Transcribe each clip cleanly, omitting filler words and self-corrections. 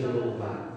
louvar.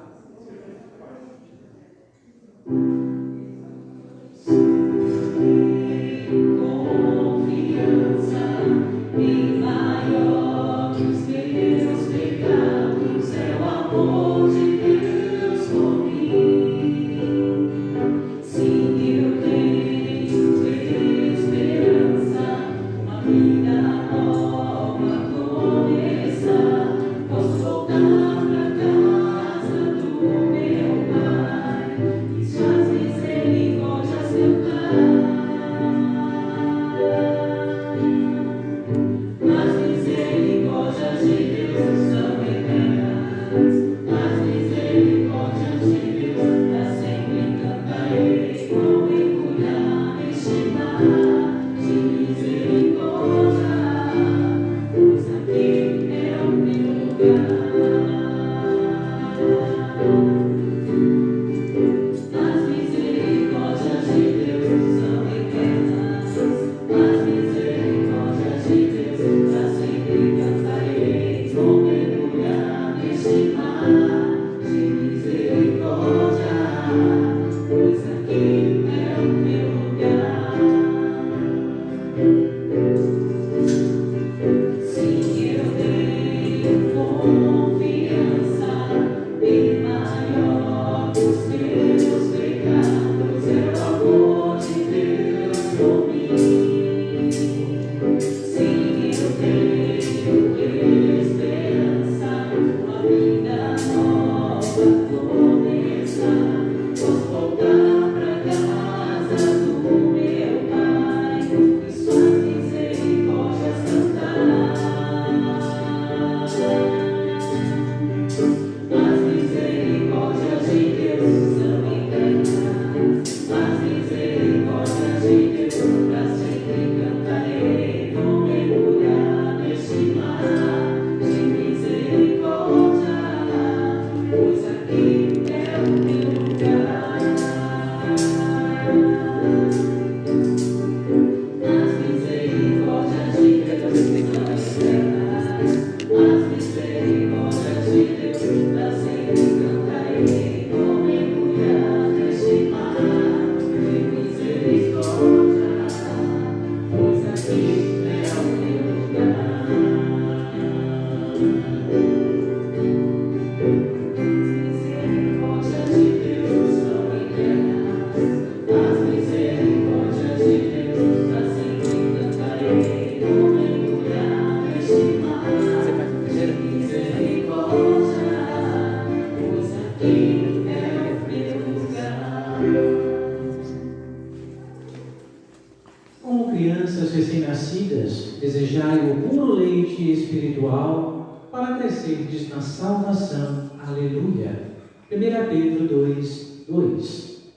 Crianças recém-nascidas, desejai o puro leite espiritual para crescerdes na salvação. Aleluia. 1 Pedro 2:2.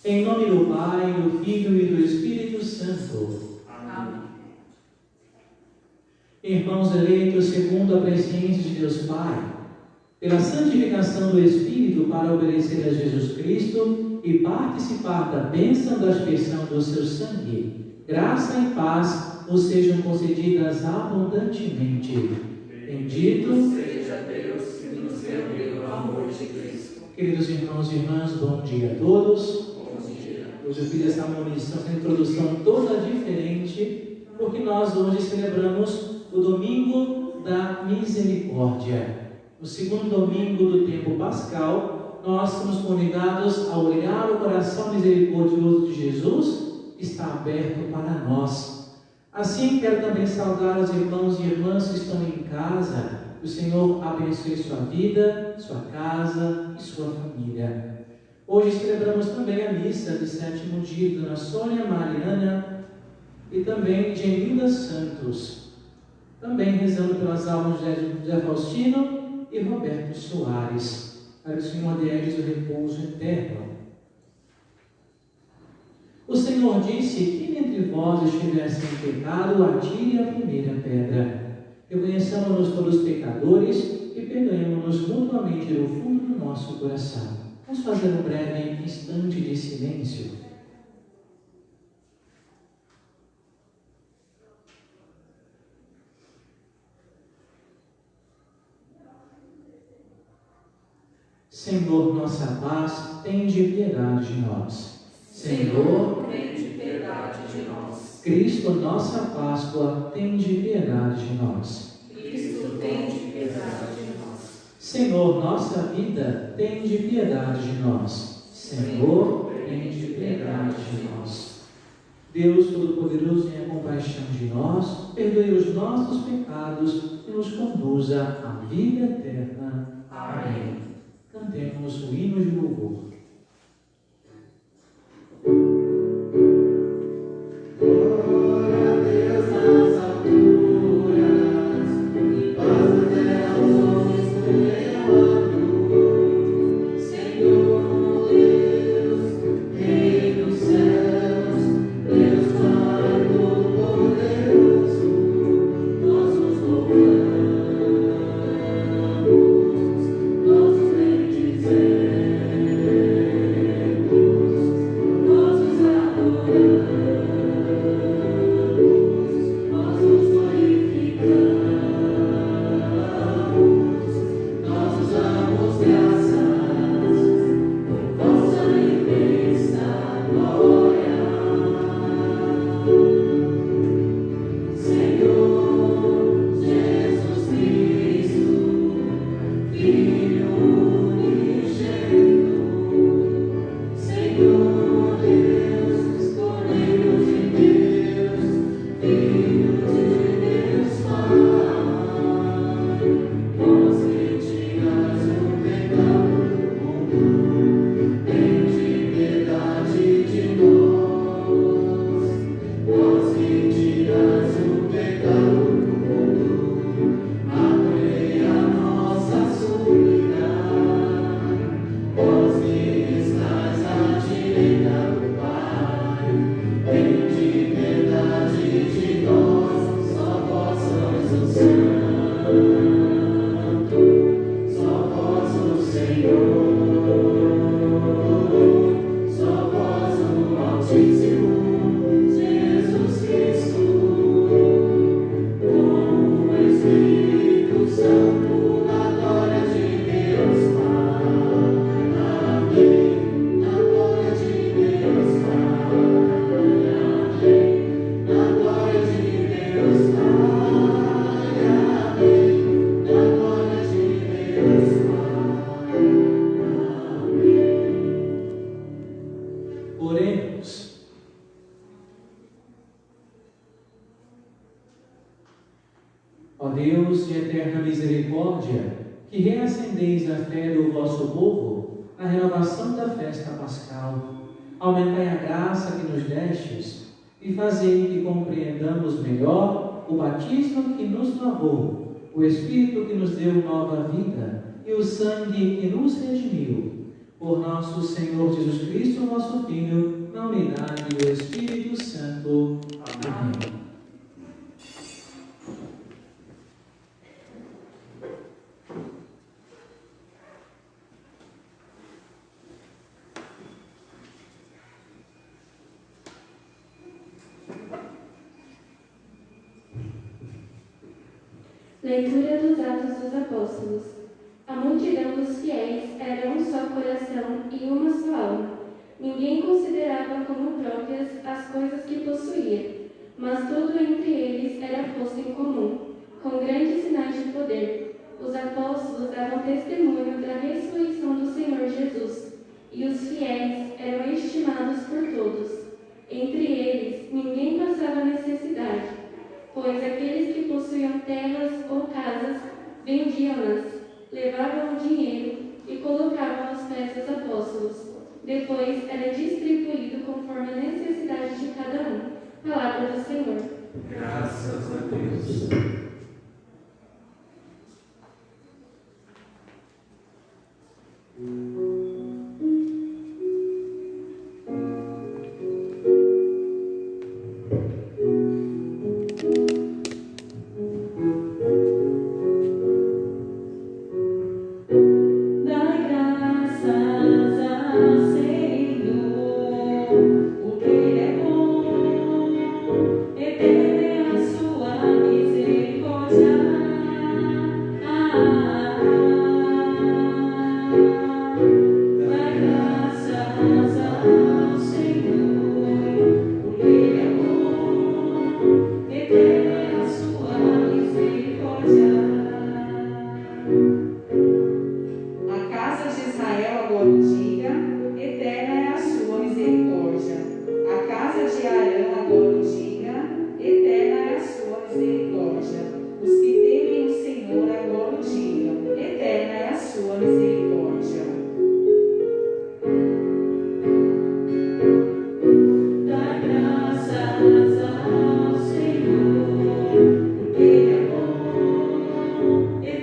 Em nome do Pai, do Filho e do Espírito Santo. Amém. Irmãos eleitos segundo a presciência de Deus Pai, pela santificação do Espírito para obedecer a Jesus Cristo e participar da bênção da aspersão do seu sangue, graça e paz nos sejam concedidas abundantemente. Bendito seja Deus que nos reuniu no amor de Cristo. Queridos irmãos e irmãs, bom dia a todos. Bom dia. Hoje eu fiz essa munição, essa introdução toda diferente, porque nós hoje celebramos o Domingo da Misericórdia. No segundo domingo do tempo pascal, nós somos convidados a olhar o coração misericordioso de Jesus, que está aberto para nós. Assim, quero também saudar os irmãos e irmãs que estão em casa. Que o Senhor abençoe sua vida, sua casa e sua família. Hoje celebramos também a missa de sétimo dia de Dona Sônia Mariana e também de Emília Santos. Também rezando pelas almas de José Faustino e Roberto Soares. Para que o Senhor dê-lhes o repouso eterno. O Senhor disse: quem entre vós estiver sem pecado, atire a primeira pedra. Reconheçamos-nos todos pecadores e perdoemos-nos mutuamente do fundo do nosso coração. Vamos fazer um breve instante de silêncio. Senhor, nossa paz, tende piedade de nós. Senhor, tende piedade de nós. Cristo, nossa Páscoa, tende piedade de nós. Cristo, tende piedade de nós. Senhor, nossa vida, tende piedade de nós. Senhor, tende piedade de nós. Deus Todo-Poderoso, tenha compaixão de nós, perdoe os nossos pecados e nos conduza à vida eterna. Amém. Cantemos o hino de louvor. Glória a Deus nas alturas, e paz na terra aos homens por meio à cruz. Senhor Deus, Rei dos céus, Deus Todo-Poderoso, nós nos louvamos, nós nos bendizemos, nós nos adoramos. Oremos. Ó Deus de eterna misericórdia, que reacendeis a fé do vosso povo na renovação da festa pascal, aumentai a graça que nos destes e fazei que compreendamos melhor o batismo que nos lavou, o Espírito que nos deu nova vida e o sangue que nos redimiu. Por nosso Senhor Jesus Cristo, nosso Filho, na unidade do Espírito Santo. Amém. Leitura dos Atos dos Apóstolos. A multidão dos fiéis era um só coração e uma só alma. Ninguém considerava como próprias as coisas que possuía, mas tudo entre eles era posto em comum, com grandes sinais de poder. Os apóstolos davam testemunho da ressurreição do Senhor Jesus, e os fiéis eram estimados por todos. Entre eles, ninguém passava necessidade, pois aqueles que possuíam terras ou casas vendiam-nas, levavam o dinheiro e colocavam aos pés dos apóstolos. Depois era distribuído conforme a necessidade de cada um. Palavra do Senhor. Graças a Deus. Eterna é a sua misericórdia.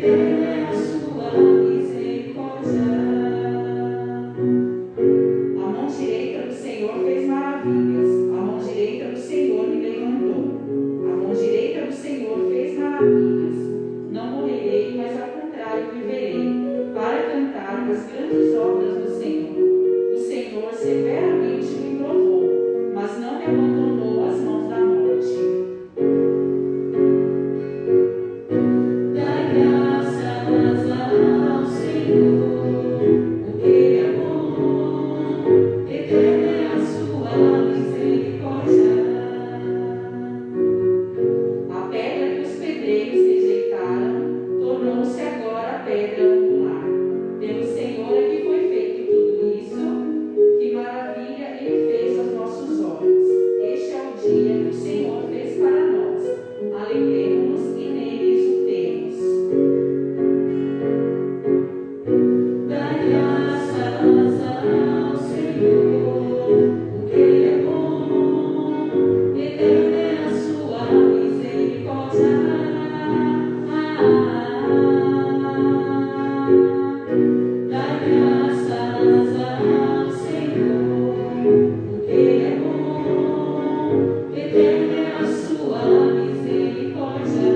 eterna é a sua misericórdia. A mão direita do Senhor fez maravilhas, a mão direita do Senhor me levantou. A mão direita do Senhor fez maravilhas. Não morrerei, mas ao contrário viverei, para cantar as grandes obras do Senhor. O Senhor severamente me provou, mas não me abandonou às mãos da morte. Dai graças ao Senhor, porque Ele é bom, eterna é a sua misericórdia. A pedra que os pedreiros rejeitaram tornou-se agora a pedra angular. Pelo Senhor é que foi feito tudo isso. Que maravilha Ele fez aos nossos olhos. Este é o dia que o Senhor fez para nós. Alegremos-nos e nele exultemos. Dai graças ao Senhor, porque Ele é bom, eterna é a sua misericórdia. Dai graças ao Senhor, porque Ele é bom, eterna é a sua misericórdia.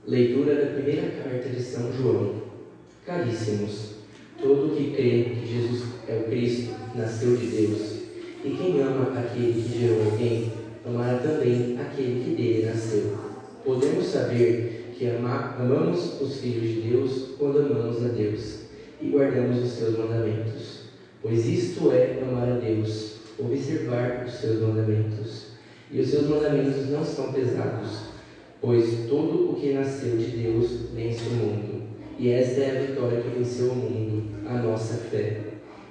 Leitura da primeira carta de São João. Caríssimos, todo o que crê que Jesus é o Cristo nasceu de Deus, e quem ama aquele que gerou alguém, amará também aquele que dele nasceu. Podemos saber que amamos os filhos de Deus quando amamos a Deus e guardamos os seus mandamentos. Pois isto é amar a Deus, observar os seus mandamentos. E os seus mandamentos não são pesados, pois todo o que nasceu de Deus vence o mundo. E esta é a vitória que venceu o mundo, a nossa fé.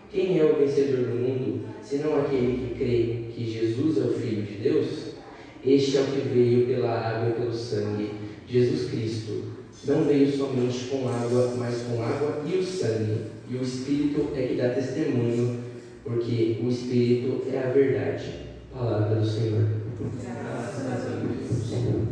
Quem é o vencedor do mundo, senão aquele que crê que Jesus é o Filho de Deus? Este é o que veio pela água e pelo sangue, Jesus Cristo. Não veio somente com água, mas com água e o sangue. E o Espírito é que dá testemunho, porque o Espírito é a verdade. Palavra do Senhor. Graças a Deus.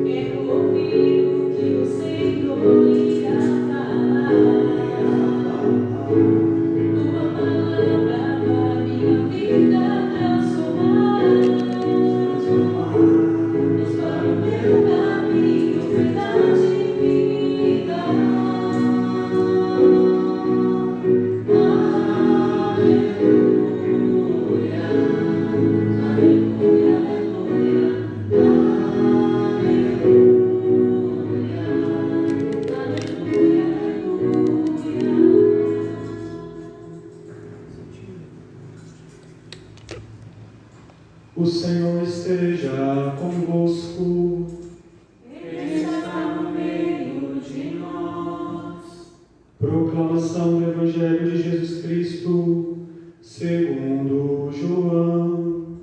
Quero ouvir o que o Senhor irá falar. Tua palavra vai minha vida transformar. Nos para o meu caminho, verdade e vida. Aleluia, aleluia, O Senhor esteja convosco. Ele está no meio de nós. Proclamação do Evangelho de Jesus Cristo, segundo João.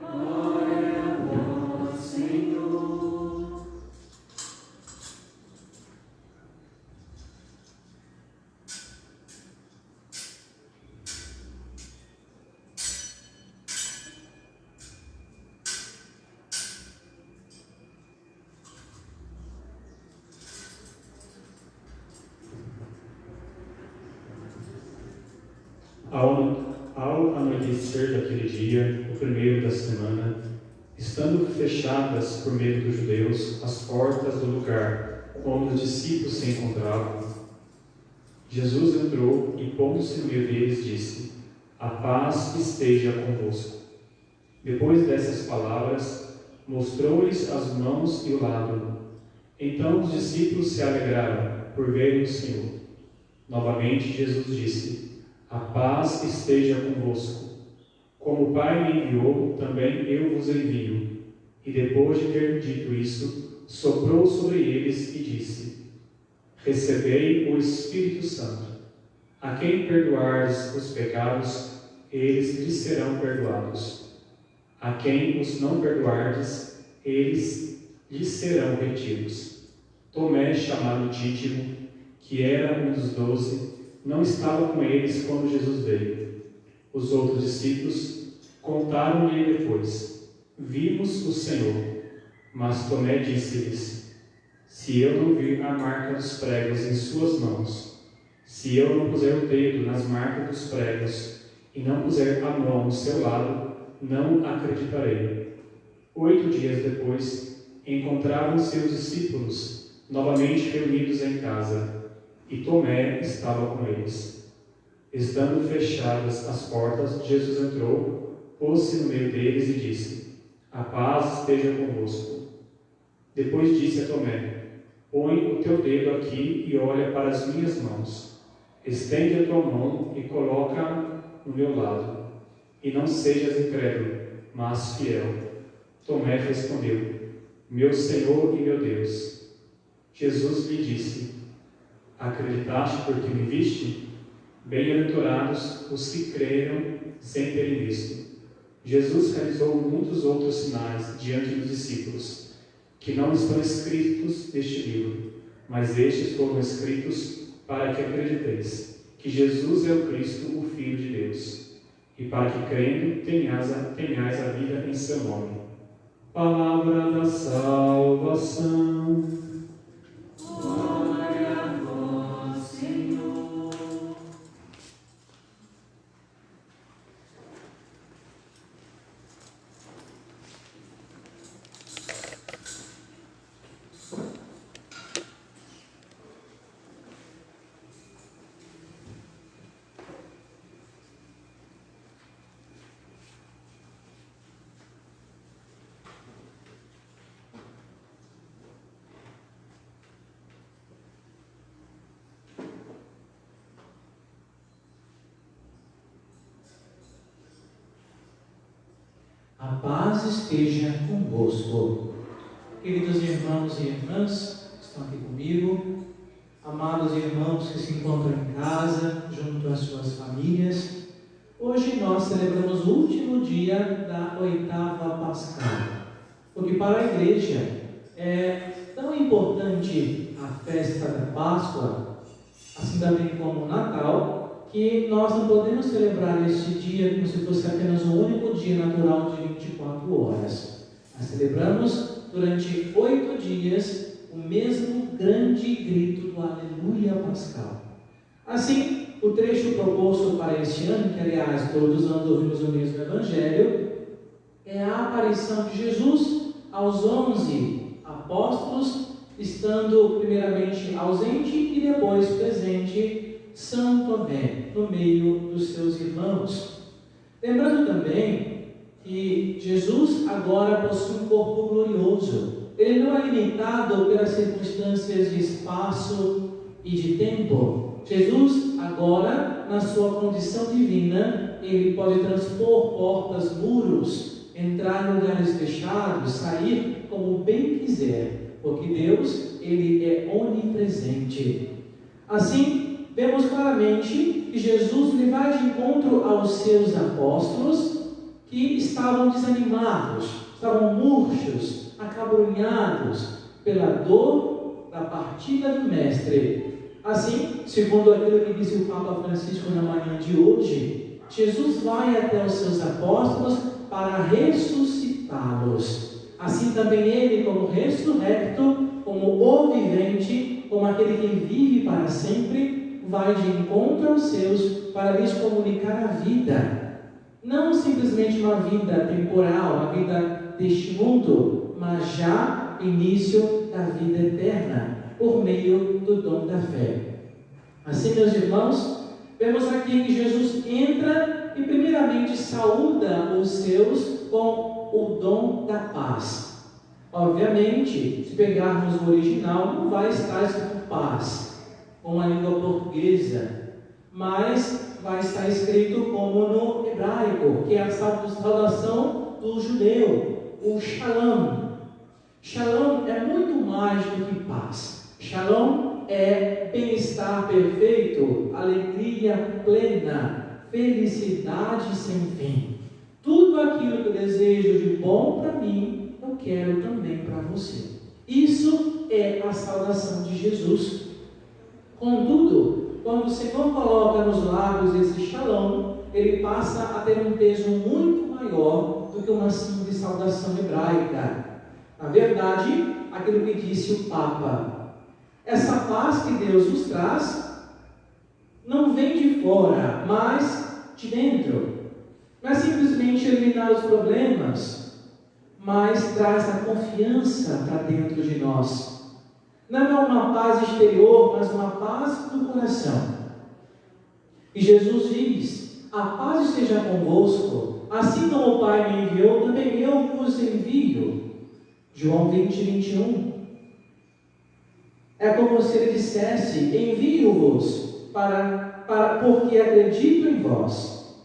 Glória a vós, Senhor. Ao anoitecer daquele dia, o primeiro da semana, estando fechadas por medo dos judeus as portas do lugar onde os discípulos se encontravam, Jesus entrou e, pondo-se no meio deles, disse: A paz esteja convosco. Depois dessas palavras, mostrou-lhes as mãos e o lado. Então os discípulos se alegraram por verem o Senhor. Novamente Jesus disse: A paz esteja convosco. Como o Pai me enviou, também eu vos envio. E depois de ter dito isso, soprou sobre eles e disse: Recebei o Espírito Santo. A quem perdoardes os pecados, eles lhes serão perdoados. A quem os não perdoardes, eles lhes serão retidos. Tomé, chamado Dídimo, que era um dos 12, não estava com eles quando Jesus veio. Os outros discípulos contaram-lhe depois: Vimos o Senhor. Mas Tomé disse-lhes: Se eu não vir a marca dos pregos em suas mãos, se eu não puser o dedo nas marcas dos pregos e não puser a mão no seu lado, não acreditarei. 8 dias depois, encontraram seus discípulos novamente reunidos em casa, e Tomé estava com eles. Estando fechadas as portas, Jesus entrou, pôs-se no meio deles e disse: A paz esteja convosco. Depois disse a Tomé: Põe o teu dedo aqui e olha para as minhas mãos. Estende a tua mão e coloca-a no meu lado. E não sejas incrédulo, mas fiel. Tomé respondeu: Meu Senhor e meu Deus. Jesus lhe disse: Acreditaste porque me viste? Bem-aventurados os que creram sem terem visto. Jesus realizou muitos outros sinais diante dos discípulos, que não estão escritos neste livro, mas estes foram escritos para que acrediteis que Jesus é o Cristo, o Filho de Deus, e para que, crendo, tenhais a vida em seu nome. Palavra da salvação. Glória a vós, Senhor. A paz esteja convosco. Queridos irmãos e irmãs que estão aqui comigo, amados irmãos que se encontram em casa, junto às suas famílias, hoje nós celebramos o último dia da 8ª Pascal, porque para a Igreja é tão importante a festa da Páscoa, assim também como o Natal, que nós não podemos celebrar este dia como se fosse apenas um único dia natural de 24 horas. Nós celebramos durante 8 dias o mesmo grande grito do Aleluia Pascal. Assim, o trecho proposto para este ano, que aliás todos os anos ouvimos o mesmo Evangelho, é a aparição de Jesus aos 11 apóstolos, estando primeiramente ausente e depois presente São Tomé, no meio dos seus irmãos. Lembrando também que Jesus agora possui um corpo glorioso. Ele não é limitado pelas circunstâncias de espaço e de tempo. Jesus agora, na sua condição divina, ele pode transpor portas, muros, entrar em lugares fechados, sair como bem quiser, porque Deus, ele é onipresente. Assim, vemos claramente que Jesus lhe vai de encontro aos seus apóstolos que estavam desanimados, estavam murchos, acabrunhados pela dor da partida do Mestre. Assim, segundo aquilo que disse o Papa Francisco na manhã de hoje, Jesus vai até os seus apóstolos para ressuscitá-los. Assim também ele, como ressurrecto, como o vivente, como aquele que vive para sempre, vai de encontro aos seus para lhes comunicar a vida. Não simplesmente uma vida temporal, a vida deste mundo, mas já o início da vida eterna, por meio do dom da fé. Assim, meus irmãos, vemos aqui que Jesus entra e primeiramente saúda os seus com o dom da paz. Obviamente, se pegarmos o original, não vai estar escrito paz, com a língua portuguesa, mas vai estar escrito como no hebraico, que é a saudação do judeu, o shalom. Shalom é muito mais do que paz. Shalom é bem-estar perfeito, alegria plena, felicidade sem fim. Tudo aquilo que eu desejo de bom para mim, eu quero também para você. Isso é a saudação de Jesus. Contudo, quando o Senhor coloca nos lábios esse shalom, ele passa a ter um peso muito maior do que uma simples saudação hebraica. Na verdade, aquilo que disse o Papa, essa paz que Deus nos traz, não vem de fora, mas de dentro. Não é simplesmente eliminar os problemas, mas traz a confiança para dentro de nós. Não é uma paz exterior, mas uma paz do coração. E Jesus diz: a paz esteja convosco, assim como o Pai me enviou, também eu vos envio. João 20, 21. É como se ele dissesse: envio-vos porque acredito em vós.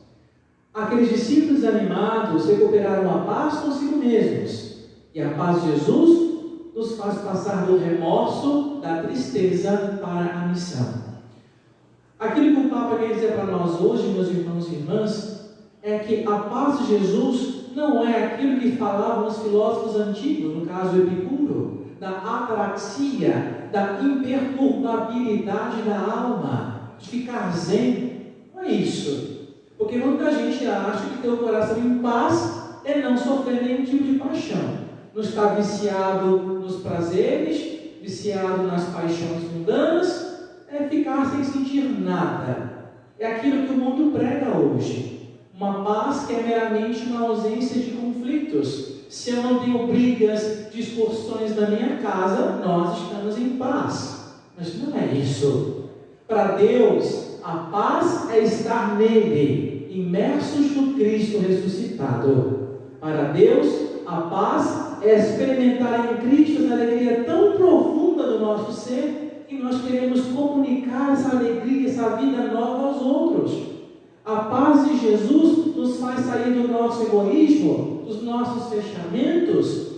Aqueles discípulos animados recuperaram a paz consigo mesmos. E a paz de Jesus nos faz passar do remorso, da tristeza para a missão. Aquilo que o Papa quer dizer para nós hoje, meus irmãos e irmãs, é que a paz de Jesus não é aquilo que falavam os filósofos antigos, no caso Epicuro, da ataraxia, da imperturbabilidade da alma, de ficar zen. Não é isso. Porque muita gente acha que ter o coração em paz é não sofrer nenhum tipo de paixão. Não estar viciado nos prazeres, viciado nas paixões mundanas, é ficar sem sentir nada. É aquilo que o mundo prega hoje. Uma paz que é meramente uma ausência de conflitos. Se eu não tenho brigas, discussões na minha casa, nós estamos em paz. Mas não é isso. Para Deus, a paz é estar nele, imersos no Cristo ressuscitado. Para Deus, a paz é experimentar em Cristo essa alegria tão profunda do nosso ser, que nós queremos comunicar essa alegria, essa vida nova aos outros. A paz de Jesus nos faz sair do nosso egoísmo, dos nossos fechamentos,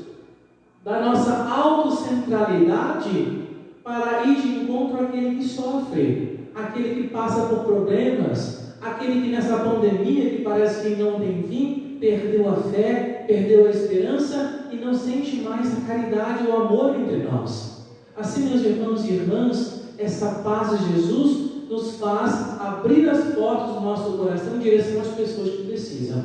da nossa autocentralidade, para ir de encontro àquele que sofre, aquele que passa por problemas, aquele que nessa pandemia, que parece que não tem fim, perdeu a fé, perdeu a esperança e não sente mais a caridade e o amor entre nós. Assim, meus irmãos e irmãs, essa paz de Jesus nos faz abrir as portas do nosso coração em direção às pessoas que precisam.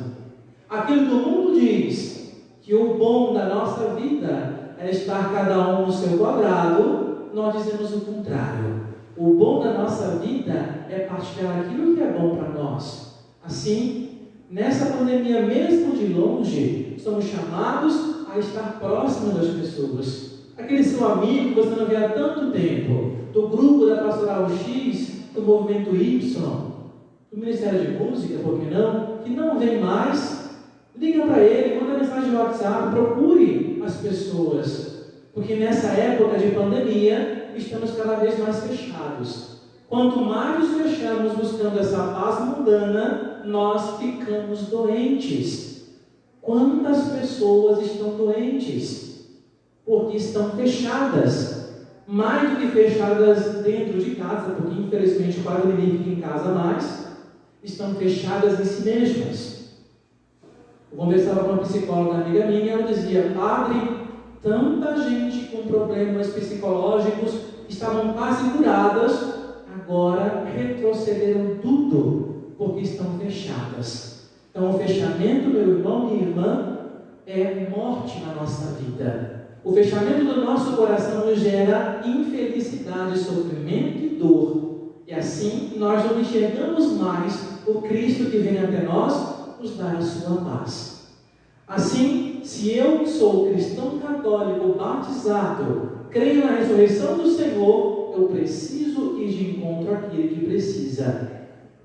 Aquilo que o mundo diz, que o bom da nossa vida é estar cada um no seu quadrado, nós dizemos o contrário. O bom da nossa vida é partilhar aquilo que é bom para nós. Assim, nessa pandemia, mesmo de longe, somos chamados a estar próximos das pessoas. Aquele seu amigo que você não vê há tanto tempo, do grupo da Pastoral X, do Movimento Y, do Ministério de Música, por que não, que não vem mais, liga para ele, manda mensagem no WhatsApp, procure as pessoas, porque nessa época de pandemia, estamos cada vez mais fechados. Quanto mais nos fechamos buscando essa paz mundana, nós ficamos doentes. Quantas pessoas estão doentes? Porque estão fechadas. Mais do que fechadas dentro de casa, porque infelizmente quase ninguém fica em casa mais, estão fechadas em si mesmas. Eu conversava com uma psicóloga amiga minha, ela dizia: padre, tanta gente com problemas psicológicos estavam quase curadas, agora retrocederam tudo, porque estão fechadas. Então o fechamento, meu irmão e irmã, é morte na nossa vida. O fechamento do nosso coração nos gera infelicidade, sofrimento e dor. E assim nós não enxergamos mais o Cristo que vem até nós nos dar a sua paz. Assim, se eu sou cristão católico batizado, creio na ressurreição do Senhor, eu preciso ir de encontro àquele que precisa.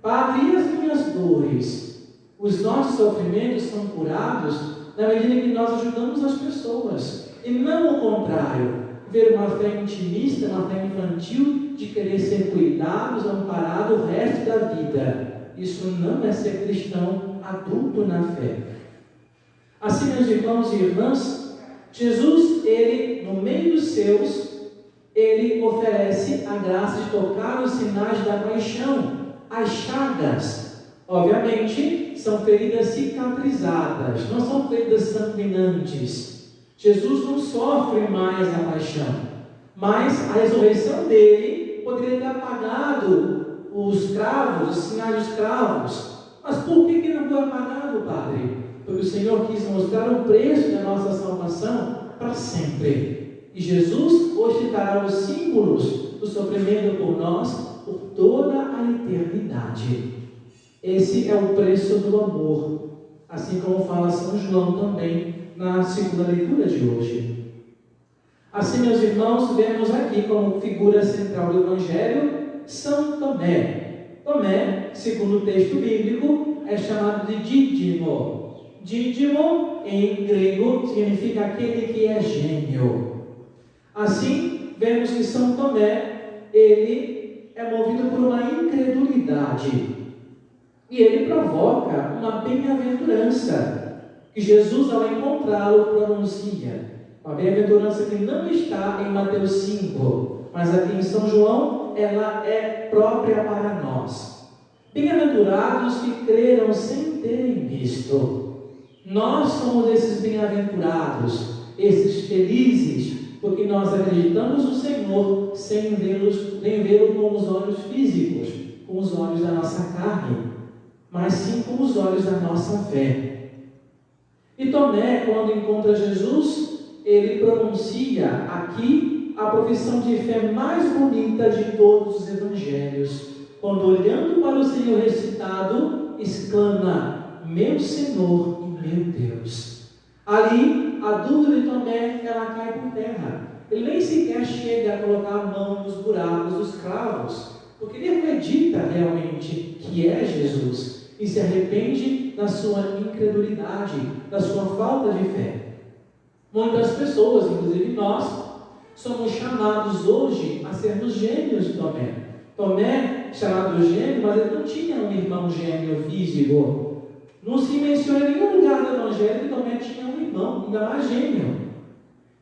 Padre, e as minhas dores? Os nossos sofrimentos são curados na medida que nós ajudamos as pessoas. E não o contrário, ver uma fé intimista, uma fé infantil, de querer ser cuidados, amparados o resto da vida. Isso não é ser cristão adulto na fé. Assim, meus irmãos e irmãs, Jesus, ele, no meio dos seus, ele oferece a graça de tocar os sinais da paixão, as chagas. Obviamente, são feridas cicatrizadas, não são feridas sanguinantes. Jesus não sofre mais a paixão, mas a ressurreição dele poderia ter apagado os cravos, os sinais dos cravos. Mas por que não foi apagado, Padre? Porque o Senhor quis mostrar o preço da nossa salvação para sempre. E Jesus hoje dará os símbolos do sofrimento por nós por toda a eternidade. Esse é o preço do amor, assim como fala São João também na segunda leitura de hoje. Assim, meus irmãos, vemos aqui como figura central do Evangelho São Tomé. Tomé, segundo o texto bíblico, é chamado de Dídimo. Dídimo, em grego, significa aquele que é gêmeo. Assim, vemos que São Tomé, ele é movido por uma incredulidade. E ele provoca uma bem-aventurança, que Jesus, ao encontrá-lo, pronuncia. Uma bem-aventurança que não está em Mateus 5, mas aqui em São João, ela é própria para nós. Bem-aventurados que creram sem terem visto. Nós somos esses bem-aventurados, esses felizes, porque nós acreditamos no Senhor sem vê-lo com os olhos físicos, com os olhos da nossa carne, mas sim com os olhos da nossa fé. E Tomé, quando encontra Jesus, ele pronuncia aqui a profissão de fé mais bonita de todos os evangelhos, quando, olhando para o Senhor ressuscitado, exclama: meu Senhor e meu Deus. Ali, a dúvida de Tomé, ela cai por terra. Ele nem sequer chega a colocar a mão nos buracos dos cravos, porque ele acredita realmente que é Jesus e se arrepende da sua incredulidade, da sua falta de fé. Muitas pessoas, inclusive nós, somos chamados hoje a sermos gêmeos de Tomé. Tomé, chamado gêmeo, mas ele não tinha um irmão gêmeo físico. Não se menciona em nenhum lugar do Evangelho que Tomé tinha um irmão, ainda mais gêmeo.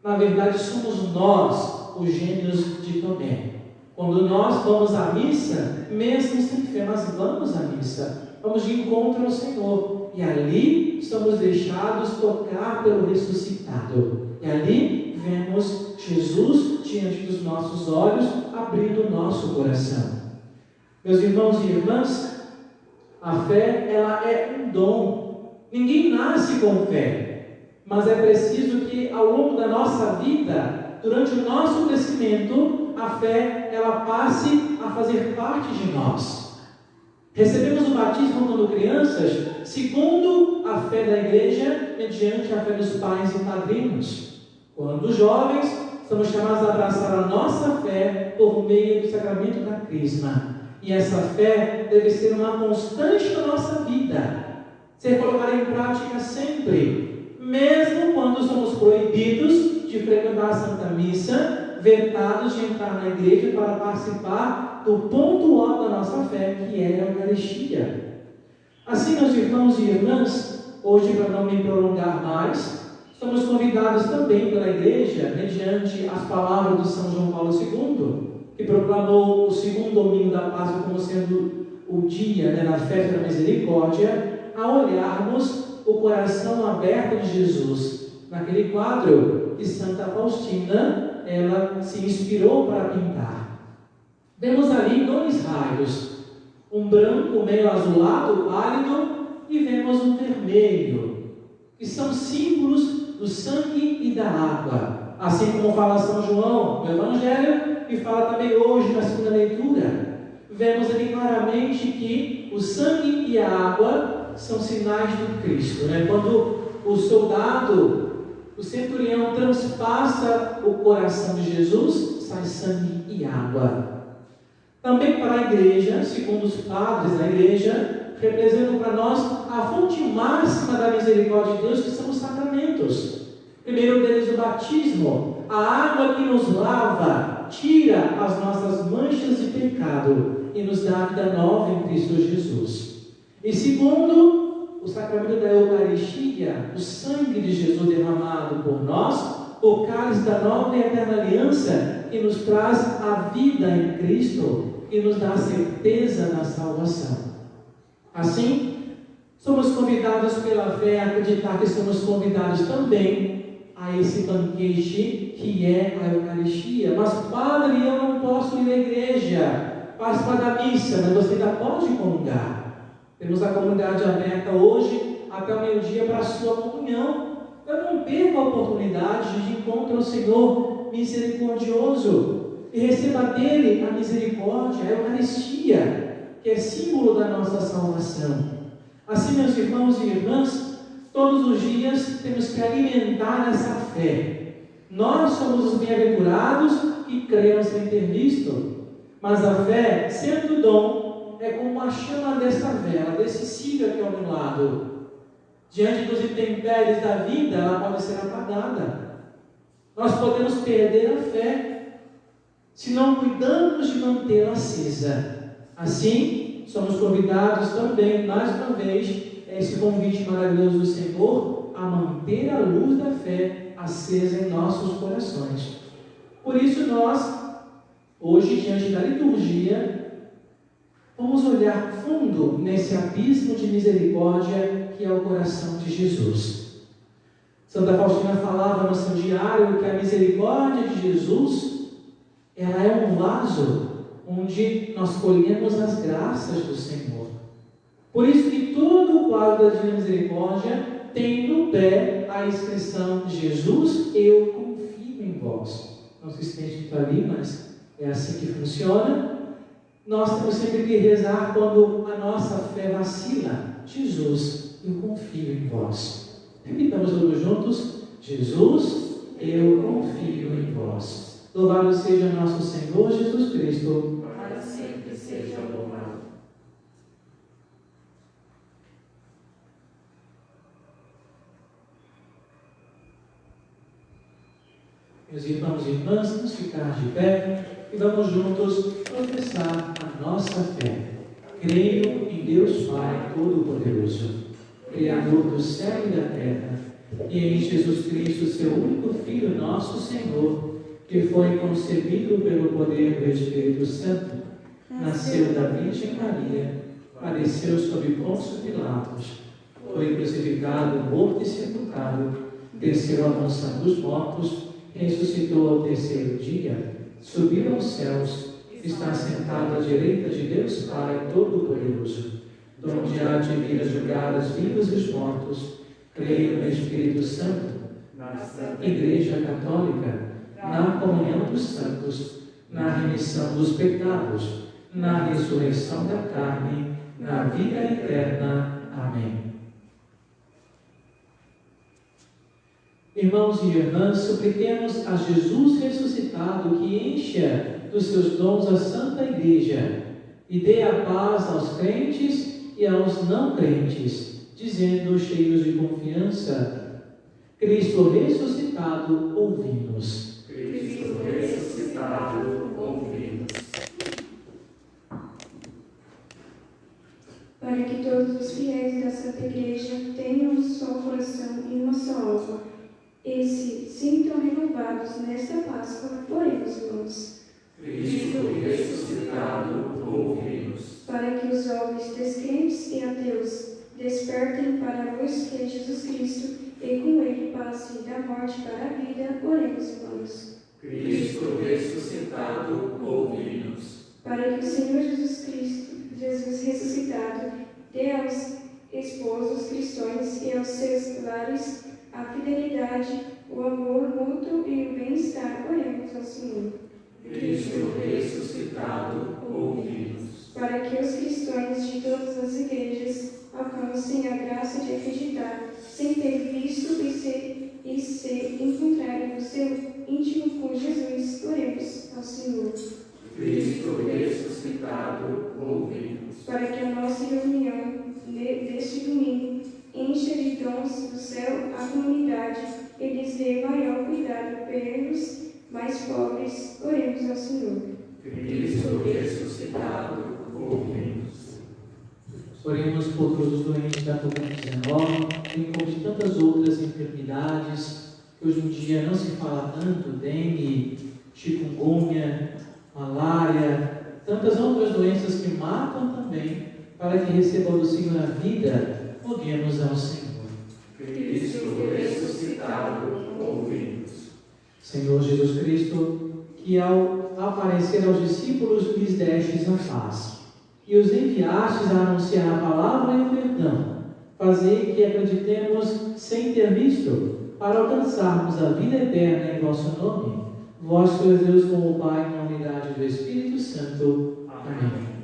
Na verdade, somos nós os gêmeos de Tomé. Quando nós vamos à missa, mesmo sem fé, mas vamos à missa, vamos de encontro ao Senhor. E ali somos deixados tocar pelo ressuscitado. E ali vemos Jesus diante dos nossos olhos, abrindo o nosso coração. Meus irmãos e irmãs, a fé, ela é um dom. Ninguém nasce com fé, mas é preciso que ao longo da nossa vida, durante o nosso crescimento, a fé, ela passe a fazer parte de nós. Recebemos o batismo quando crianças, segundo a fé da igreja, mediante a fé dos pais e padrinhos. Quando jovens, somos chamados a abraçar a nossa fé por meio do sacramento da crisma. E essa fé deve ser uma constante na nossa vida, ser colocada em prática sempre, mesmo quando somos proibidos de frequentar a Santa Missa, vetados de entrar na igreja para participar do ponto alto da nossa fé, que é a Eucaristia. Assim, meus irmãos e irmãs, hoje, para não me prolongar mais, somos convidados também pela igreja, mediante as palavras de São João Paulo II, que proclamou o segundo domingo da Páscoa como sendo o dia, na festa da misericórdia, a olharmos o coração aberto de Jesus. Naquele quadro que Santa Faustina, ela se inspirou para pintar. Vemos ali dois raios, um branco meio azulado, pálido, e vemos um vermelho, que são símbolos do sangue e da água. Assim como fala São João no Evangelho, e fala também hoje na segunda leitura, vemos ali claramente que o sangue e a água são sinais do Cristo. Quando o soldado, o centurião, transpassa o coração de Jesus, sai sangue e água. Também para a igreja, segundo os padres da igreja, representam para nós a fonte máxima da misericórdia de Deus, que são os sacramentos. Primeiro deles, o batismo, a água que nos lava, tira as nossas manchas de pecado e nos dá a vida nova em Cristo Jesus. E segundo, o sacramento da Eucaristia, o sangue de Jesus derramado por nós, o cálice da nova e eterna aliança, que nos traz a vida em Cristo e nos dá a certeza da salvação. Assim, somos convidados pela fé a acreditar que somos convidados também a esse banquete que é a Eucaristia. Mas, padre, eu não posso ir à igreja, participar da missa, mas você ainda pode comungar. Temos a comunidade aberta hoje até o meio-dia para a sua comunhão. Eu não perco a oportunidade de encontrar o Senhor misericordioso e receba dele a misericórdia, a Eucaristia, que é símbolo da nossa salvação. Assim, meus irmãos e irmãs, todos os dias temos que alimentar essa fé. Nós somos os bem-aventurados que cremos sem ter visto, mas a fé, sendo dom, é como a chama desta vela, desse cílio aqui ao meu lado. Diante dos intempéries da vida, ela pode ser apagada. Nós podemos perder a fé se não cuidamos de mantê-la acesa. Assim, somos convidados também, mais uma vez, a esse convite maravilhoso do Senhor, a manter a luz da fé acesa em nossos corações. Por isso nós, hoje, diante da liturgia, vamos olhar fundo nesse abismo de misericórdia que é o coração de Jesus. Santa Faustina falava no seu diário que a misericórdia de Jesus, ela é um vaso onde nós colhemos as graças do Senhor. Por isso que todo o quadro da Divina Misericórdia tem no pé a expressão Jesus, eu confio em vós. Não sei se tem escrito ali, mas é assim que funciona. Nós temos sempre que rezar quando a nossa fé vacila. Jesus, eu confio em vós. Repitamos todos juntos. Jesus, eu confio em vós. Louvado seja nosso Senhor Jesus Cristo. Para sempre seja louvado. Meus irmãos e irmãs, vamos ficar de pé e vamos juntos professar a nossa fé. Creio em Deus Pai Todo-Poderoso, Criador do céu e da terra, e em Jesus Cristo, seu único Filho, nosso Senhor, que foi concebido pelo poder do Espírito Santo, nasceu da Virgem Maria, padeceu sob Pôncio Pilatos, foi crucificado, morto e sepultado, desceu à mansão dos mortos, ressuscitou ao terceiro dia, subiu aos céus, está sentado à direita de Deus Pai Todo-Poderoso, donde há de vir a julgar os vivos e os mortos. Creio no Espírito Santo, na Santa Igreja Católica, na comunhão dos santos, na remissão dos pecados, na ressurreição da carne, na vida eterna. Amém. Irmãos e irmãs, supliquemos a Jesus ressuscitado que encha dos seus dons a Santa Igreja e dê a paz aos crentes e aos não crentes, dizendo, cheios de confiança: Cristo ressuscitado, ouvi-nos. Cristo ressuscitado, ouvi-nos. Para que todos os fiéis da Santa Igreja tenham um só coração e uma só alma, e se sintam renovados nesta Páscoa, oremos, irmãos. Cristo ressuscitado, ouvi-nos. Para que os homens descrentes e ateus despertem para a luz que é Jesus Cristo e com ele passe da morte para a vida, oremos, irmãos. Cristo ressuscitado, ouvi-nos. Para que o Senhor Jesus ressuscitado, dê aos esposos cristãos e aos seus lares a fidelidade, o amor mútuo e o bem-estar, oremos ao Senhor. Cristo ressuscitado, ouvi-nos. Para que os cristãos de todas as igrejas alcancem a graça de acreditar, sem ter visto e se encontrarem no seu íntimo com Jesus, oremos ao Senhor. Cristo ressuscitado, ouvi-nos. Para que a nossa reunião deste domingo encha de dons do céu a comunidade e lhes dê maior cuidado pelos mais pobres, oremos ao Senhor. Cristo ressuscitado, ouvi-nos. Oremos por todos os doentes da Covid-19, bem como de tantas outras enfermidades que hoje em dia não se fala tanto, dengue, chikungunya, malária, tantas outras doenças que matam também, para que recebam do Senhor a vida. Roguemos ao Senhor. Cristo ressuscitado, ouvi-nos. Senhor Jesus Cristo, que ao aparecer aos discípulos lhes destes a paz, e os enviastes a anunciar a palavra e o perdão, fazei que acreditemos sem ter visto, para alcançarmos a vida eterna em vosso nome. Vós sois Deus com o Pai, na unidade do Espírito Santo. Amém.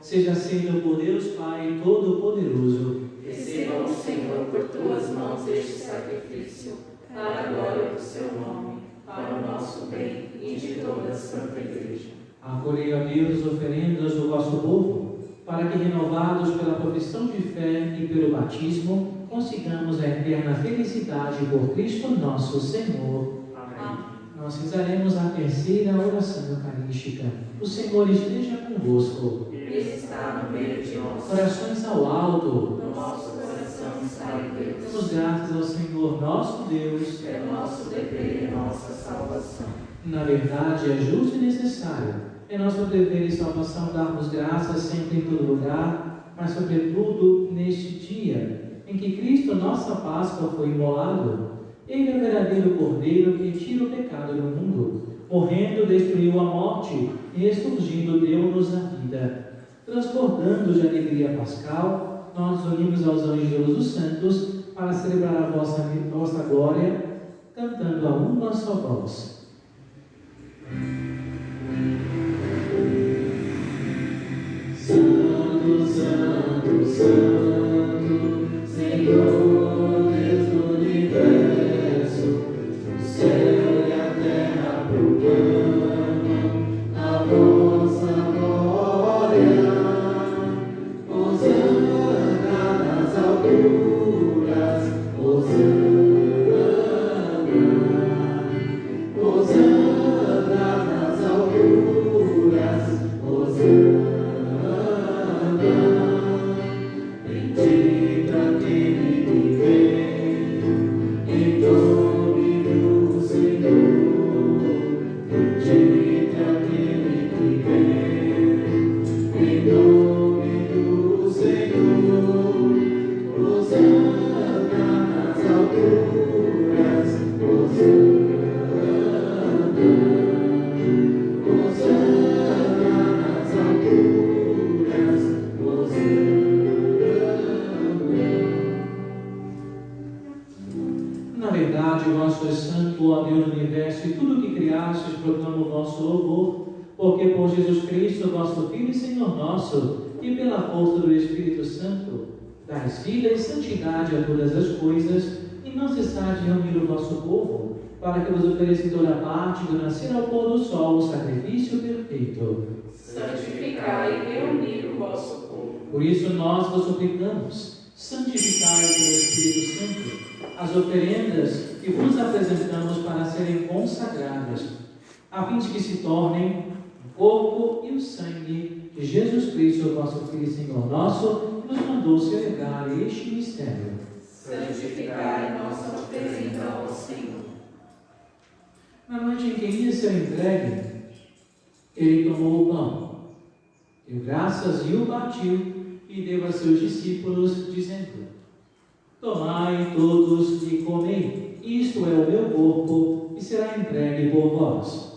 Seja aceito por Deus Pai Todo-Poderoso. Receba o Senhor por tuas mãos este sacrifício, para a glória do seu nome, para o nosso bem e de toda a Santa Igreja. Acolhei a Deus as oferendas do vosso povo, para que, renovados pela profissão de fé e pelo batismo, consigamos a eterna felicidade por Cristo nosso Senhor. Amém. Nós rezaremos a terceira oração eucarística. O Senhor esteja convosco. Ele está no meio de nós. Corações ao alto. No nosso coração está em Deus. Damos graças ao Senhor nosso Deus. É nosso dever e nossa salvação. Na verdade, é justo e necessário. É nosso dever e salvação darmos graças sempre em todo lugar, mas sobretudo neste dia em que Cristo, nossa Páscoa, foi imolado. Ele é o verdadeiro Cordeiro que tira o pecado do mundo. Morrendo, destruiu a morte e ressurgindo, deu-nos a vida. Transbordando de alegria pascal, nós nos unimos aos anjos dos santos para celebrar a vossa glória, cantando a uma só voz. Santo, Santo, Santo, Senhor Deus do universo, o céu e a terra proclamam a vossa glória. Hosana nas alturas, Hosana, Hosana nas alturas, Hosana. Bendito aquele que vem em nome do Senhor. Bendito aquele que vem em nome do Senhor. Hosana nas alturas, Hosana, Hosana nas alturas, Hosana. Na verdade, vós sois santo, ó Deus do universo, e tudo o que criastes proclama o vosso louvor, porque por Jesus Cristo, vosso Filho e Senhor nosso, e pela força do Espírito Santo, dais vida e santidade a todas as coisas, e não cessais de reunir o vosso povo, para que vos ofereça em toda parte, do nascer ao pôr do sol, o sacrifício perfeito. Santificai e reunir o vosso povo. Por isso nós vos suplicamos, santificai pelo Espírito Santo as oferendas que vos apresentamos para serem consagradas, a fim de que se tornem o corpo e o sangue de Jesus Cristo, vosso Filho e Senhor nosso, que nos mandou celebrar este mistério. Santificai nossa oferenda ao Senhor. Na noite em que ia ser entregue, ele tomou o pão, deu graças e o partiu, e deu a seus discípulos, dizendo: tomai todos e comei, isto é o meu corpo, que será entregue por vós.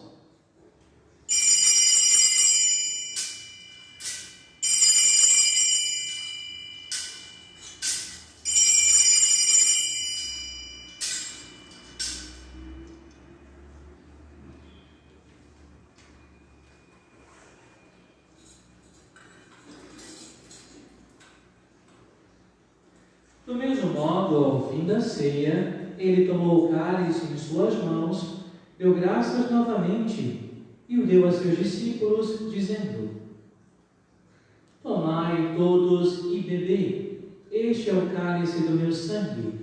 Do mesmo modo, ao fim da ceia, ele tomou o cálice em suas mãos, deu graças novamente e o deu a seus discípulos, dizendo: tomai todos e bebei, este é o cálice do meu sangue,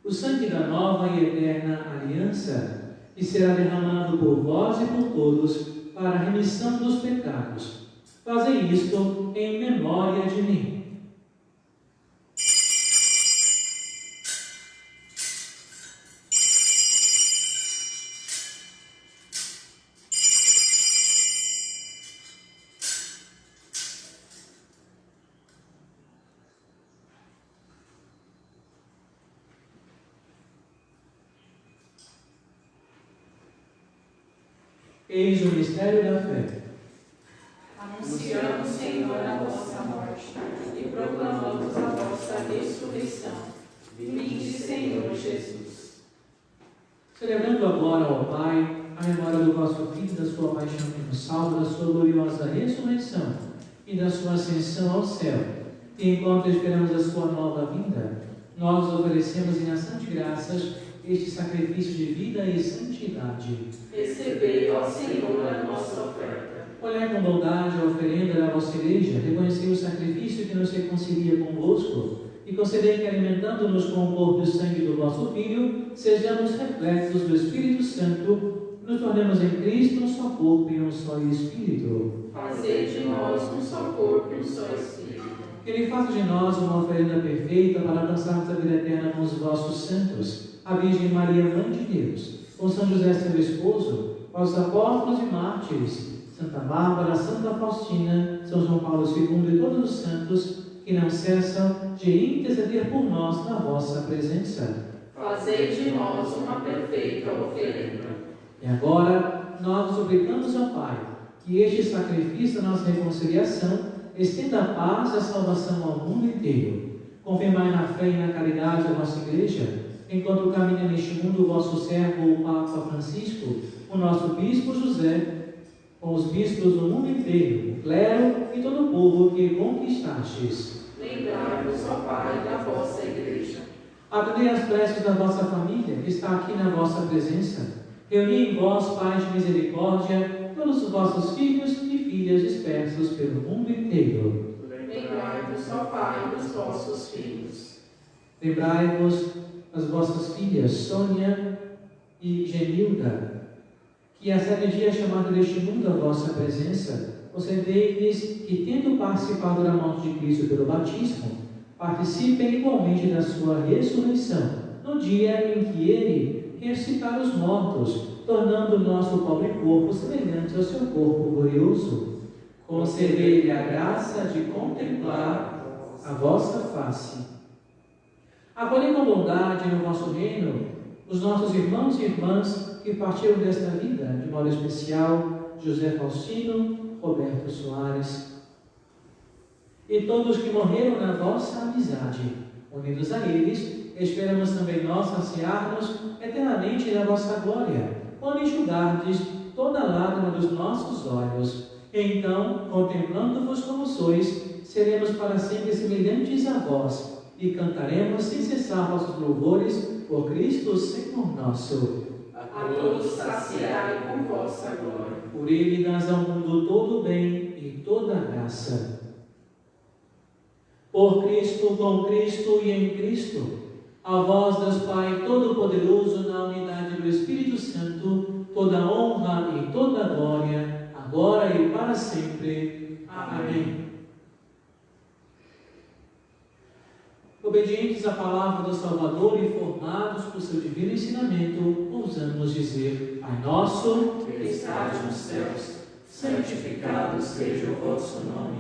o sangue da nova e eterna aliança, que será derramado por vós e por todos para a remissão dos pecados. Fazei isto em memória de mim. Eis o mistério da fé. Anunciamos, Senhor, a vossa morte e proclamamos a vossa ressurreição. Vinde, Senhor Jesus. Celebrando agora ao Pai a memória do vosso Filho, da sua paixão que nos salva, da sua gloriosa ressurreição e da sua ascensão ao céu, e enquanto esperamos a sua nova vinda, nós oferecemos em ação de graças este sacrifício de vida e santidade. Recebei, ó Senhor, a nossa oferta. Olhai com bondade a oferenda da vossa igreja, reconhecei o sacrifício que nos reconcilia convosco, e concedei que, alimentando-nos com o corpo e o sangue do vosso Filho, sejamos reflexos do Espírito Santo, nos tornemos em Cristo um só corpo e um só Espírito. Fazei de nós um só corpo e um só Espírito. Que Ele faça de nós uma oferenda perfeita para alcançarmos a vida eterna com os vossos santos, a Virgem Maria, Mãe de Deus, com São José, seu esposo, aos apóstolos e mártires, Santa Bárbara, Santa Faustina, São João Paulo II e todos os santos que não cessam de interceder por nós na vossa presença. Fazei de nós uma perfeita oferenda. E agora, nós suplicamos ao Pai que este sacrifício da nossa reconciliação estenda a paz e a salvação ao mundo inteiro. Confirmai na fé e na caridade a vossa Igreja, enquanto caminha neste mundo o vosso servo, o Papa Francisco, o nosso Bispo José, com os bispos do mundo inteiro, o clero e todo o povo que conquistastes. Lembrai-vos, ó Pai, da vossa Igreja. Atendei as preces da vossa família, que está aqui na vossa presença. Reuni em vós, Pai de misericórdia, todos os vossos filhos e filhas dispersos pelo mundo inteiro. Lembrai-vos, ó Pai, dos vossos filhos. Lembrai-vos das vossas filhas, Sônia e Genilda, que a certo dia chamada deste mundo à vossa presença, concedei-lhes que, tendo participado da morte de Cristo pelo batismo, participem igualmente da sua ressurreição, no dia em que Ele ressuscitar os mortos, tornando o nosso pobre corpo semelhante ao seu corpo glorioso. Concedei-lhe a graça de contemplar a vossa face. Acolhei com bondade no vosso reino os nossos irmãos e irmãs que partiram desta vida, de modo especial, José Faustino, Roberto Soares, e todos que morreram na vossa amizade. Unidos a eles, esperamos também nós saciar-nos eternamente na vossa glória, onde enxugardes toda a lágrima dos nossos olhos. Então, contemplando-vos como sois, seremos para sempre semelhantes a vós, e cantaremos sem cessar vossos louvores por Cristo, Senhor nosso. A todos saciai com vossa glória. Por Ele dás ao mundo todo o bem e toda a graça. Por Cristo, com Cristo e em Cristo, a vós, Deus Pai Todo-Poderoso, na unidade do Espírito Santo, toda honra e toda glória, agora e para sempre. Amém. Obedientes à palavra do Salvador e formados por seu divino ensinamento, ousamos dizer: Pai nosso, Que estais nos céus, santificado seja o vosso nome.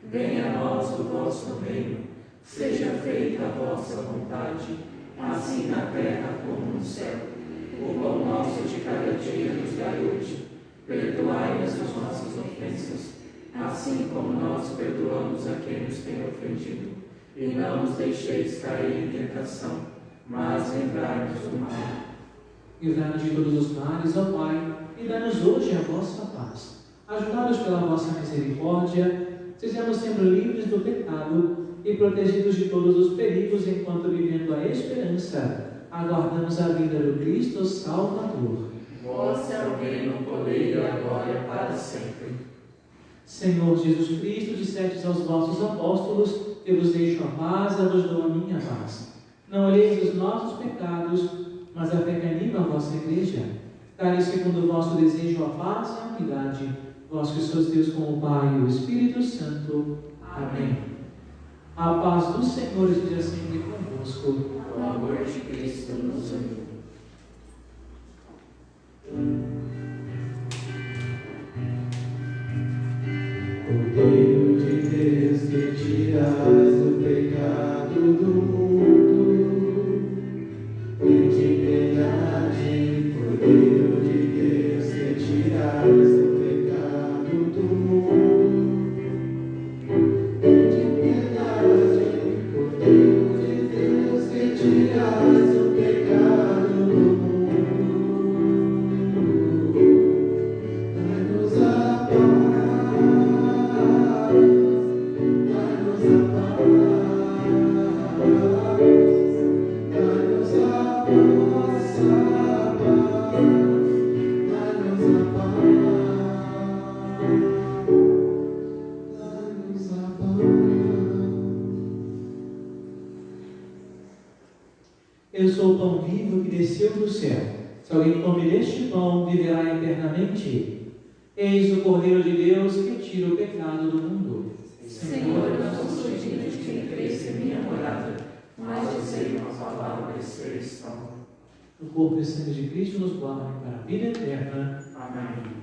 Venha a nós o vosso reino. Seja feita a vossa vontade, assim na terra como no céu. O pão nosso de cada dia nos dai hoje. Perdoai-nos as nossas ofensas, assim como nós perdoamos a quem nos tem ofendido. E não nos deixeis cair em tentação, mas livrai-nos do mal. livrai-nos de todos os males, ó Pai, e dai-nos hoje a vossa paz. Ajudados pela vossa misericórdia, sejamos sempre livres do pecado e protegidos de todos os perigos, enquanto, vivendo a esperança, aguardamos a vinda do Cristo Salvador. Vosso é o reino, o poder e a glória para sempre. Senhor Jesus Cristo, dissestes aos vossos apóstolos: eu vos deixo a paz, eu vos dou a minha paz. Não olheis os nossos pecados, mas a fé que anima a vossa Igreja. Dai-lhe segundo o vosso desejo a paz e a unidade, vós que sois Deus com o Pai e o Espírito Santo. Amém. A paz do Senhor esteja sempre convosco. O amor de Cristo nos uniu. Cordeiro de Deus, que tirais o pecado do mundo, de piedade. Cordeiro de Deus, que tirais o pecado do mundo, de piedade. Cordeiro de Deus, que tirais o pecado do mundo, dai-nos a paz. Eu sou o pão vivo que desceu do céu. Se alguém comer este pão, viverá eternamente. Eis o Cordeiro de Deus que tira o pecado do mundo. Senhor, eu não sou digno de que entreis em minha morada, mas dizei uma palavra e sereis salvo. O corpo e sangue de Cristo nos guardem para a vida eterna. Amém.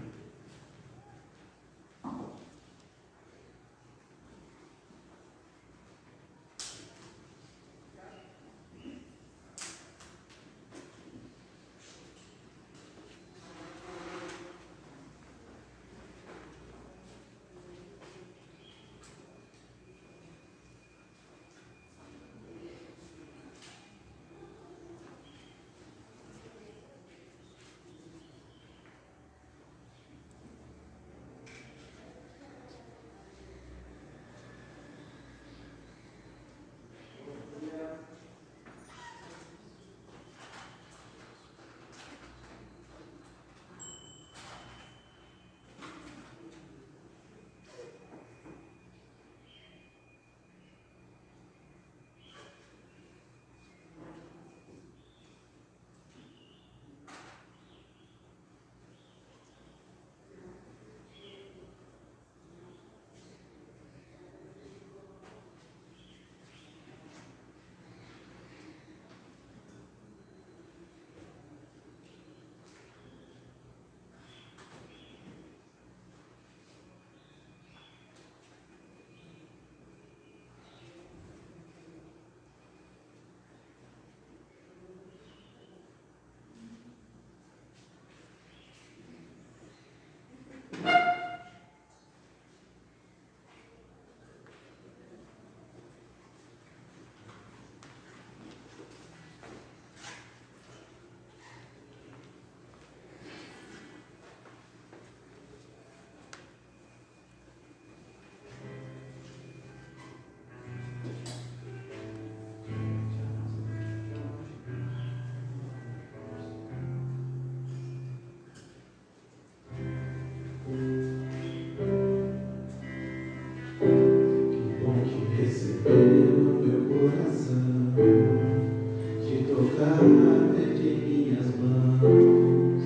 chave de minhas mãos,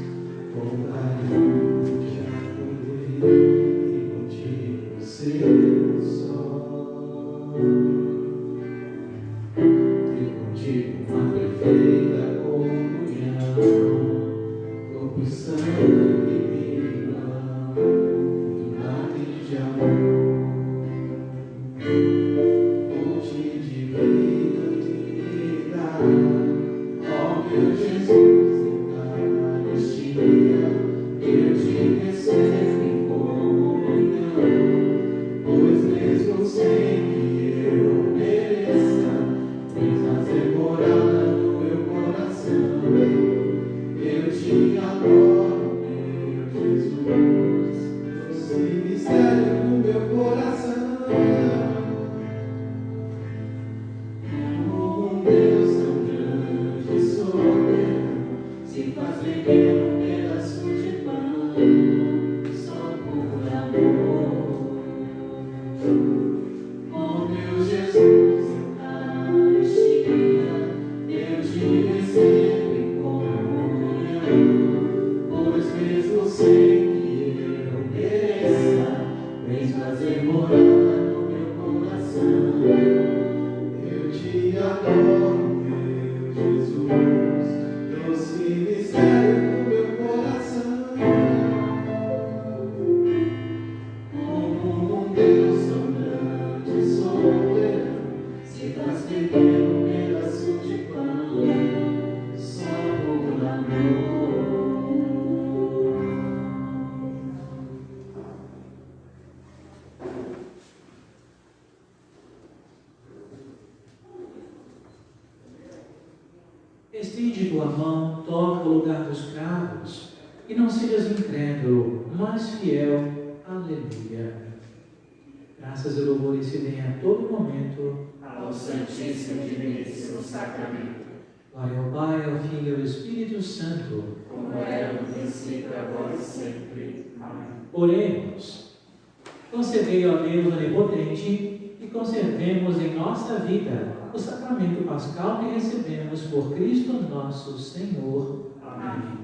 com carinho te acolher e contigo ser só. Ter contigo uma perfeita comunhão, corpo e sangue me irmão, muito mais de amor. Fonte de vida e vida, ó meu Jesus, Eucaristia, eu te recebo em comunhão, pois mesmo sem que eu mereça, vem fazer morada no meu coração. Eu te adoro, meu Jesus, doce mistério no meu coração. Um Deus tão grande e soberano se faz pequeno pedaço de pão, só por amor. Oh meu Jesus, Eucaristia, eu te recebo em comunhão, pois mesmo sem que eu mereça, vens fazer morada no meu coração. Eu te adoro, meu Jesus, doce mistério no meu coração. Como um Deus tão grande e soberano se faz pequeno pedaço de pão, só por amor. Estende tua mão, toca o lugar dos cravos, e não sejas incrédulo, mas fiel. Aleluia. Graças e louvores se deem a todo momento Ao Santíssimo e Diviníssimo Sacramento, glória ao Pai, ao Filho e ao Espírito Santo. como era no princípio, agora e sempre. Amém. Oremos. Concedei, ó Deus onipotente, que conservemos em nossa vida o sacramento pascal que recebemos por Cristo nosso Senhor. Amém.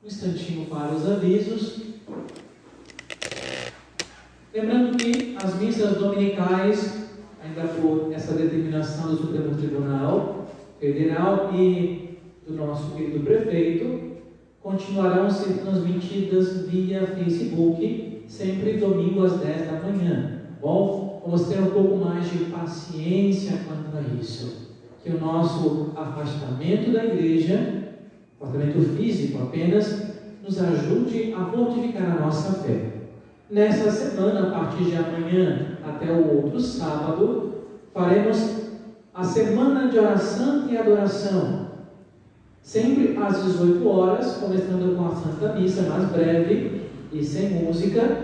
Um instantinho para os avisos. Lembrando que as missas dominicais, ainda por essa determinação do Supremo Tribunal Federal e do nosso querido prefeito, continuarão a ser transmitidas via Facebook, sempre domingo às 10 da manhã. Bom, vamos ter um pouco mais de paciência quanto a isso. Que o nosso afastamento da igreja, afastamento físico apenas, nos ajude a fortificar a nossa fé. Nessa semana, a partir de amanhã até o outro sábado, faremos a semana de oração e adoração. Sempre às 18 horas, começando com a Santa Missa, mais breve e sem música,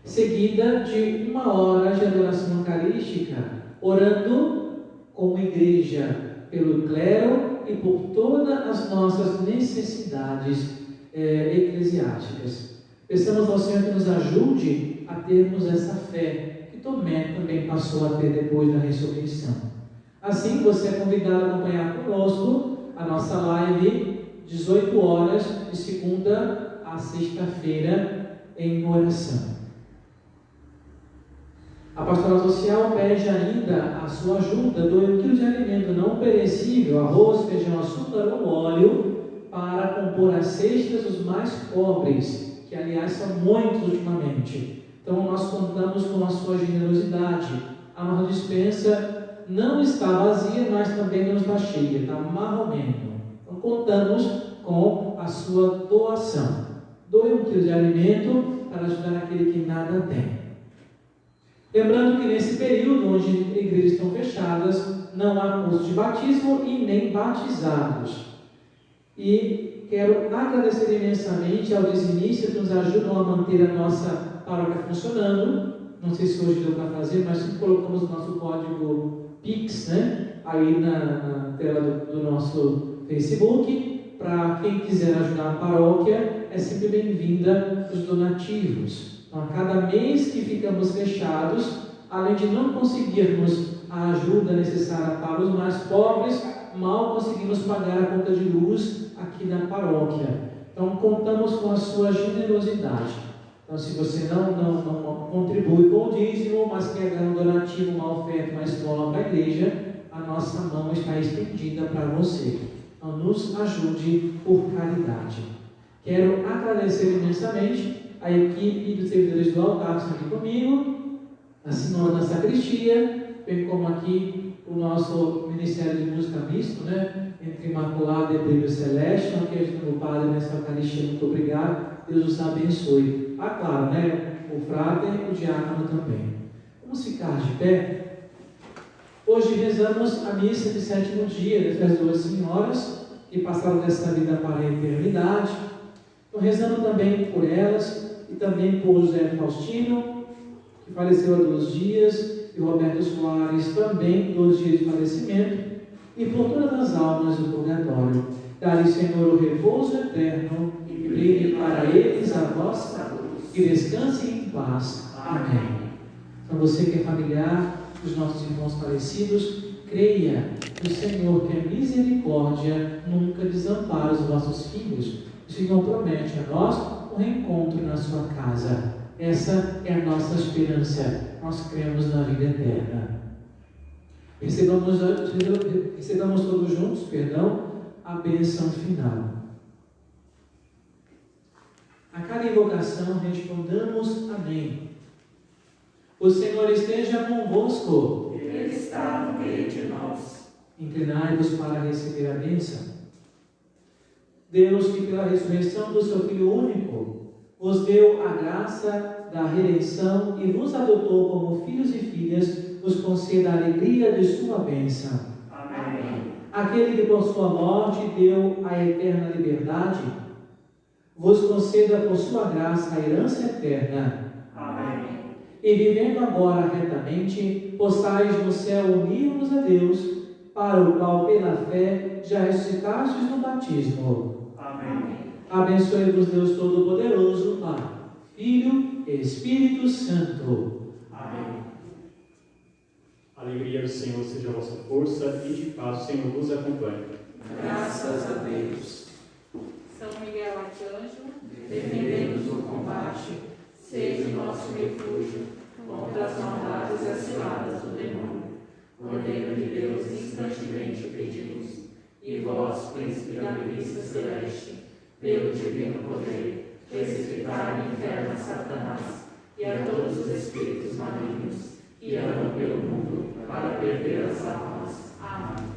seguida de 1 hora de adoração eucarística, orando como igreja pelo clero e por todas as nossas necessidades eclesiásticas. Peçamos ao Senhor que nos ajude a termos essa fé que Tomé também passou a ter depois da ressurreição. Assim, você é convidado a acompanhar conosco a nossa live, 18 horas, de segunda a sexta-feira, em oração. A Pastoral Social pede ainda a sua ajuda, doe 1 quilo de alimento não perecível, arroz, feijão, açúcar ou óleo, para compor as cestas dos mais pobres, que aliás são muitos ultimamente. Então nós contamos com a sua generosidade. A nossa despensa não está vazia, mas também não está cheia, está marromeno. Então contamos com a sua doação. Doe 1 quilo de alimento para ajudar aquele que nada tem. Lembrando que nesse período onde igrejas estão fechadas, não há curso de batismo e nem batizados. E quero agradecer imensamente ao dizimistas que nos ajudam a manter a nossa paróquia funcionando. Não sei se hoje deu para fazer, mas colocamos o nosso código PIX, aí na tela do nosso Facebook. Para quem quiser ajudar a paróquia, é sempre bem-vinda os donativos. Então, a cada mês que ficamos fechados, além de não conseguirmos a ajuda necessária para os mais pobres, mal conseguimos pagar a conta de luz aqui na paróquia. Então, contamos com a sua generosidade. Então, se você não contribui com o dízimo, mas quer dar um donativo, uma oferta, uma esmola para a igreja, a nossa mão está estendida para você. Então, nos ajude por caridade. Quero agradecer imensamente a equipe dos servidores do altar que estão aqui comigo, a senhora da sacristia, bem como aqui o nosso Ministério de Música Misto, né? Entre Imaculada e Brilho Celeste, aqui ajudando o Padre nessa Eucaristia, muito obrigado, Deus os abençoe. Ah, claro, né? O frade e o diácono também. Vamos ficar de pé. Hoje rezamos a missa de 7º dia das duas senhoras que passaram desta vida para a eternidade. Estou rezando também por elas e também por José Faustino, que faleceu há 2 dias, e Roberto Soares também, 2 dias de falecimento, e por todas as almas do purgatório. Dá-lhe, Senhor, o repouso eterno, e brilhe para eles a vossa luz, e descansem em paz. Amém. Então, você que é familiar dos nossos irmãos falecidos, creia que o Senhor, que é misericórdia, nunca desampara os vossos filhos. O Senhor promete a nós um reencontro na sua casa. Essa é a nossa esperança. Nós cremos na vida eterna. Recebamos todos juntos, a bênção final. A cada invocação respondamos amém. O Senhor esteja convosco. Ele está no meio de nós. Inclinai-vos para receber a bênção. Deus, que pela ressurreição do seu Filho único, vos deu a graça da redenção e vos adotou como filhos e filhas, vos conceda a alegria de sua bênção. Amém. Aquele que por sua morte deu a eterna liberdade, vos conceda por sua graça a herança eterna. Amém. E vivendo agora retamente, possais no céu unir-vos a Deus, para o qual pela fé já ressuscitastes no batismo. Amém. Abençoe-vos Deus Todo-Poderoso, Pai, Filho e Espírito Santo. Amém. A alegria do Senhor seja a vossa força e de paz o Senhor vos acompanhe. Graças a Deus. São Miguel Arcanjo, Defendemos no combate, seja o nosso refúgio contra as maldades e as ciladas do demônio. Cordeiro de Deus, instantemente pedimos. E vós, príncipe da milícia celeste, pelo divino poder, crucificai no inferno a Satanás e a todos os espíritos malignos que andam pelo mundo para perder as almas. Amém.